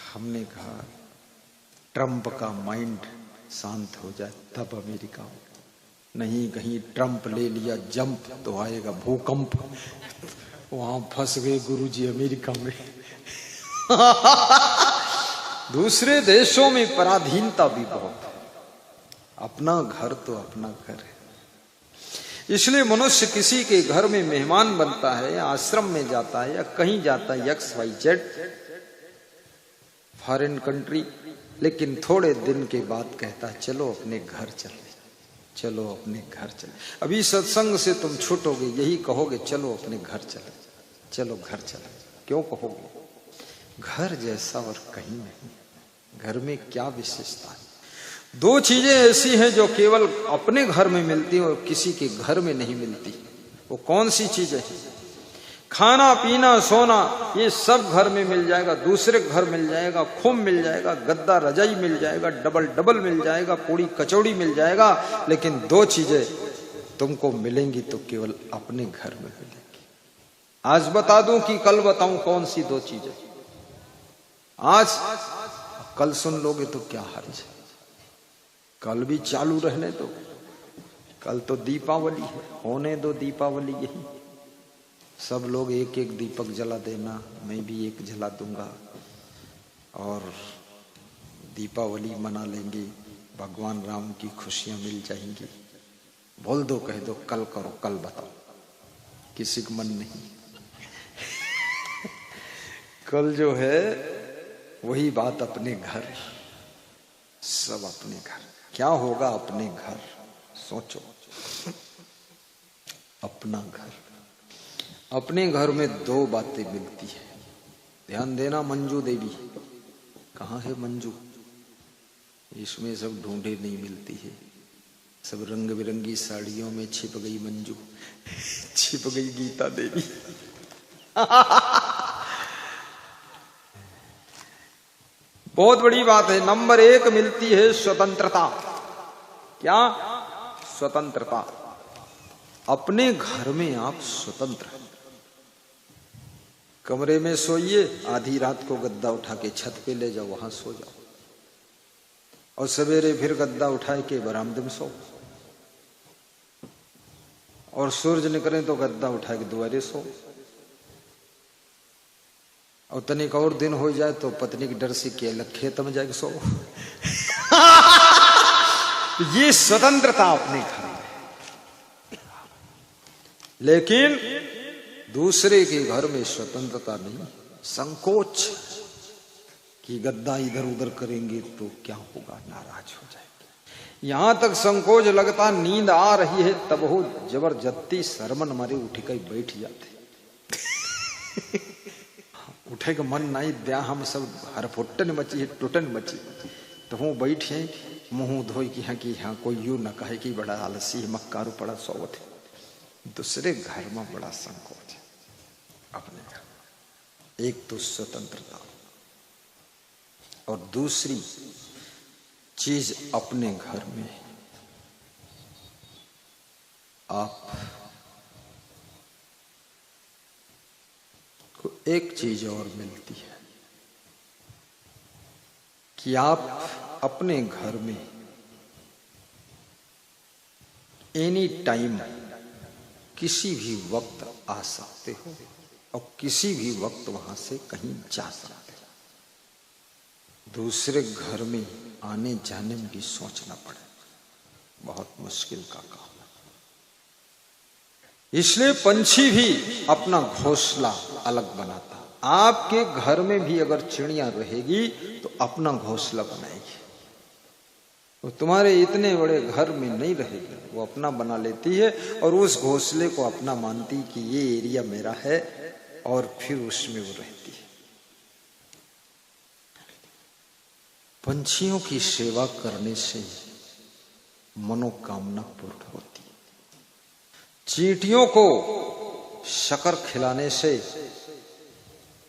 हमने कहा ट्रंप का माइंड शांत हो जाए तब अमेरिका हो, नहीं कहीं ट्रंप ले लिया जंप तो आएगा भूकंप। वहां फंस गए गुरुजी अमेरिका में। दूसरे देशों में पराधीनता भी बहुत है, अपना घर तो अपना घर है। इसलिए मनुष्य किसी के घर में मेहमान बनता है, आश्रम में जाता है या कहीं जाता है XYZ फॉरेन कंट्री, लेकिन थोड़े दिन के बाद कहता है चलो अपने घर चले, चलो अपने घर चले। अभी सत्संग से तुम छूटोगे यही कहोगे चलो अपने घर चले, चलो घर चले। क्यों कहोगे? घर जैसा और कहीं नहीं। घर में क्या विशेषता है? दो चीजें ऐसी हैं जो केवल अपने घर में मिलती हैं और किसी के घर में नहीं मिलती। वो कौन सी चीजें हैं? खाना पीना सोना ये सब घर में मिल जाएगा, दूसरे घर मिल जाएगा, खूब मिल जाएगा, गद्दा रजाई मिल जाएगा, डबल डबल मिल जाएगा, पूड़ी कचौड़ी मिल जाएगा, लेकिन दो चीजें तुमको मिलेंगी तो केवल अपने घर में मिलेंगी। आज बता दूं कि कल बताऊं कौन सी दो चीजें? आज कल सुन लोगे तो क्या हर्ज है, कल भी चालू रहने दो। कल तो दीपावली है, होने दो दीपावली। यही सब लोग एक एक दीपक जला देना, मैं भी एक जला दूंगा और दीपावली मना लेंगे, भगवान राम की खुशियां मिल जाएंगी। बोल दो, कह दो कल करो, कल बताओ, किसी का मन नहीं। कल जो है वही बात अपने घर, सब अपने घर। क्या होगा अपने घर? सोचो, अपना घर। अपने घर में दो बातें मिलती है, ध्यान देना। मंजू देवी कहाँ है? मंजू इसमें सब ढूंढे नहीं मिलती है, सब रंग बिरंगी साड़ियों में छिप गई मंजू, छिप गई गीता देवी। बहुत बड़ी बात है। नंबर 1 मिलती है स्वतंत्रता। क्या? स्वतंत्रता। अपने घर में आप स्वतंत्र हैं। कमरे में सोइए, आधी रात को गद्दा उठा के छत पे ले जाओ, वहां सो जाओ, और सवेरे फिर गद्दा उठाए के बरामदे में सो, और सूरज निकले तो गद्दा उठा के दोबारे सो, और तनिक और दिन हो जाए तो पत्नी के डर से के अलग खेत में जाके सो। ये स्वतंत्रता अपने घर में। लेकिन दूसरे के घर में स्वतंत्रता नहीं, संकोच कि गद्दा इधर उधर करेंगे तो क्या होगा, नाराज हो जाएंगे। यहां तक संकोच लगता, नींद आ रही है तब हो जबरदस्ती शर्मन मारे उठ के बैठ जाते। उठे का मन नहीं दिया, हम सब हरफुट्टन मची है, टूटन मची, तो हूँ बैठे मुंह धोई कि हाँ कोई यूं न कहे कि बड़ा आलसी मक्कारू पड़ा सोवत है। दूसरे घर में बड़ा संकोच है अपने घर। एक तो स्वतंत्रता, और दूसरी चीज अपने घर में आप को एक चीज और मिलती है कि आप अपने घर में एनी टाइम किसी भी वक्त आ सकते हो और किसी भी वक्त वहां से कहीं जा सकते हो। दूसरे घर में आने जाने में भी सोचना पड़े, बहुत मुश्किल का काम। इसलिए पंछी भी अपना घोंसला अलग बनाता। आपके घर में भी अगर चिड़िया रहेगी तो अपना घोंसला बनाएगी। वो तुम्हारे इतने बड़े घर में नहीं रहेगी, वो अपना बना लेती है और उस घोंसले को अपना मानती कि ये एरिया मेरा है, और फिर उसमें वो रहती है। पंछियों की सेवा करने से मनोकामना पूर्ण होती है। चींटियों को शक्कर खिलाने से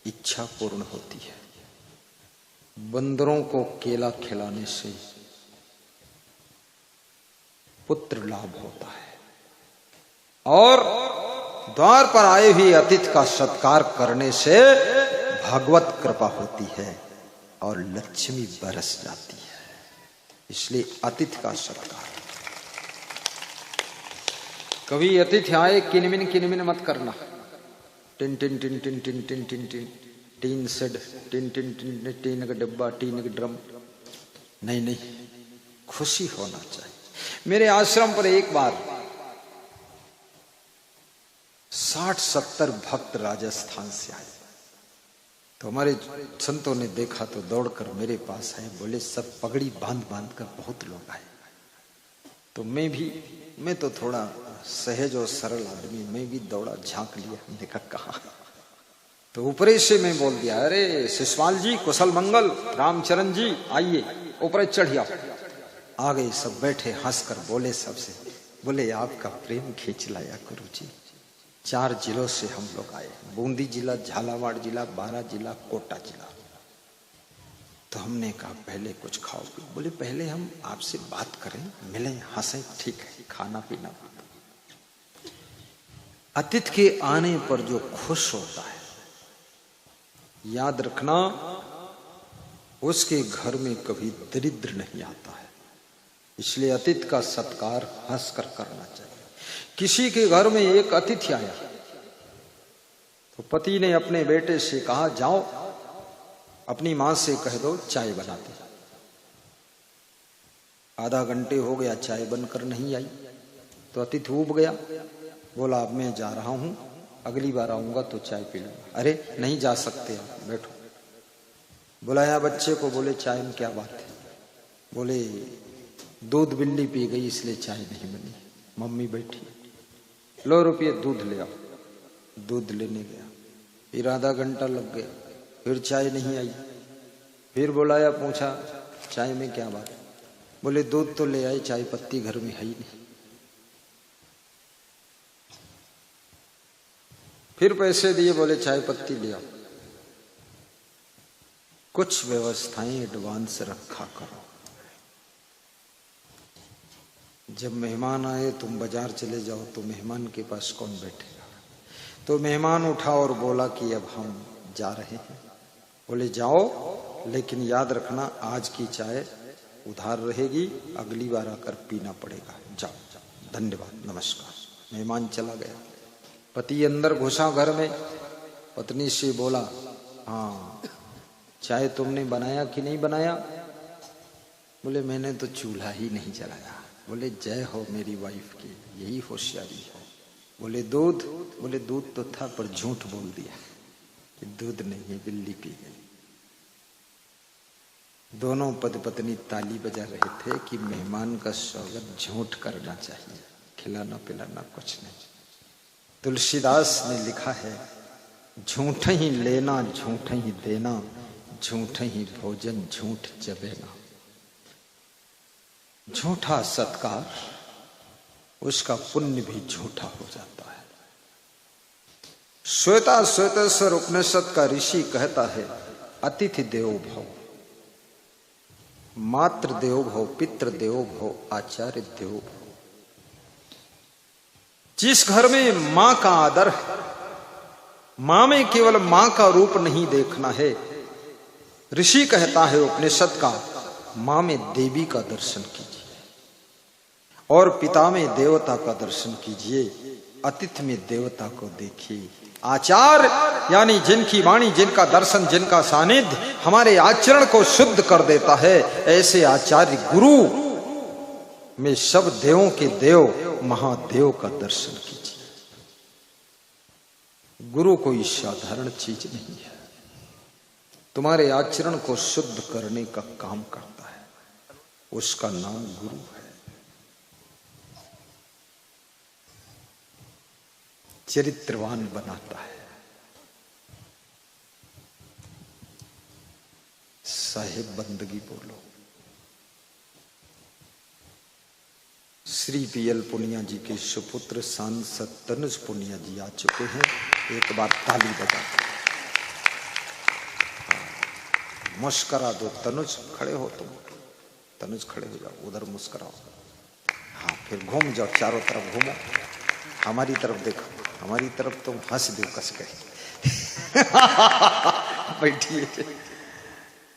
इच्छा पूर्ण होती है। बंदरों को केला खिलाने से पुत्र लाभ होता है, और द्वार पर आए हुए अतिथि का सत्कार करने से भगवत कृपा होती है। और लक्ष्मी बरस जाती है। इसलिए अतिथि का सत्कार। कभी अतिथि आए किनमिन मत करना। Tin tin tin tin tin tin tin tin tin shed, tin tin tin tin का डिब्बा, टीन का ड्रम, नहीं नहीं, खुशी होना चाहिए। मेरे आश्रम पर एक बार 60-70 भक्त राजस्थान से आए, तो हमारे संतों ने देखा तो दौड़कर मेरे पास आए, बोले सब पगड़ी बांध बांध कर बहुत लोग आए। तो मैं तो थोड़ा सहज और सरल आदमी, मैं भी दौड़ा, झांक लिया, देखा कहाँ। तो ऊपरे से मैं बोल दिया, अरे शिशपाल जी कुशल मंगल, रामचरण जी आइए, ऊपर चढ़ जाओ। आ गए, सब बैठे, हंसकर बोले सबसे, बोले आपका प्रेम खींच लाया गुरु जी। 4 जिलों से हम लोग आए, बूंदी जिला, झालावाड़ जिला, बारां जिला, कोटा जिला। तो हमने कहा पहले कुछ खाओ पी। बोले पहले हम आपसे बात करें, मिलें, हंसें, ठीक है, खाना पीना। अतिथि के आने पर जो खुश होता है, याद रखना उसके घर में कभी दरिद्र नहीं आता है। इसलिए अतिथि का सत्कार हंसकर करना चाहिए। किसी के घर में एक अतिथि आया तो पति ने अपने बेटे से कहा, जाओ अपनी मां से कह दो चाय बनाते। आधा घंटे हो गया, चाय बनकर नहीं आई। तो अतिथि ऊब गया, बोला अब मैं जा रहा हूं, अगली बार आऊंगा तो चाय पी लूंगा। अरे नहीं जा सकते, आप बैठो। बुलाया बच्चे को, बोले चाय में क्या बात है? बोले दूध बिल्ली पी गई इसलिए चाय नहीं बनी। मम्मी बैठी, लो रुपये दूध ले आओ। दूध लेने गया, फिर आधा घंटा लग गया, फिर चाय नहीं आई। फिर बुलाया, पूछा चाय में क्या बात? बोले दूध तो ले आए, चाय पत्ती घर में है ही नहीं। फिर पैसे दिए, बोले चाय पत्ती ले आओ। कुछ व्यवस्थाएं एडवांस रखा करो। जब मेहमान आए, तुम बाजार चले जाओ तो मेहमान के पास कौन बैठेगा? तो मेहमान उठा और बोला कि अब हम जा रहे हैं। बोले जाओ, लेकिन याद रखना आज की चाय उधार रहेगी, अगली बार आकर पीना पड़ेगा। जाओ, धन्यवाद, नमस्कार। मेहमान चला गया। पति अंदर घुसा घर में, पत्नी से बोला, हाँ चाय तुमने बनाया कि नहीं बनाया? बोले मैंने तो चूल्हा ही नहीं जलाया। बोले जय हो मेरी वाइफ की, यही होशियारी है। बोले दूध? बोले दूध तो था पर झूठ बोल दिया कि दूध नहीं है, बिल्ली पी गई। दोनों पति पत्नी ताली बजा रहे थे कि मेहमान का स्वागत झूठ करना चाहिए, खिलाना पिलाना कुछ नहीं। तुलसीदास ने लिखा है, झूठ ही लेना झूठ ही देना, झूठ ही भोजन झूठ चबेना। झूठा सत्कार, उसका पुण्य भी झूठा हो जाता है। श्वेता श्वेतेश्वर उपनिषद का ऋषि कहता है, अतिथि देवो भव, मातृ देवो भव, पितृ देवो भव, आचार्य देवो भव। जिस घर में मां का आदर है, मां में केवल मां का रूप नहीं देखना है। ऋषि कहता है उपनिषद का, मां में देवी का दर्शन कीजिए और पिता में देवता का दर्शन कीजिए, अतिथि में देवता को देखिए। आचार यानी जिनकी वाणी, जिनका दर्शन, जिनका सानिध्य हमारे आचरण को शुद्ध कर देता है, ऐसे आचार्य गुरु में सब देवों के देव महादेव का दर्शन कीजिए। गुरु कोई साधारण चीज नहीं है, तुम्हारे आचरण को शुद्ध करने का काम करता है, उसका नाम गुरु है। चरित्रवान बनाता है। साहिब बंदगी बोलो। श्री पीएल पुनिया जी के सुपुत्र सांसद तनुज पुनिया जी आ चुके हैं, एक बार ताली बजा। मुस्करा दो तनुज, खड़े हो तुम, तनुज खड़े हो जाओ, उधर मुस्कराओ। हाँ फिर घूम जाओ, चारों तरफ घूमो, हमारी तरफ देखो, हमारी तरफ तुम हंस दो कस के। बैठिए।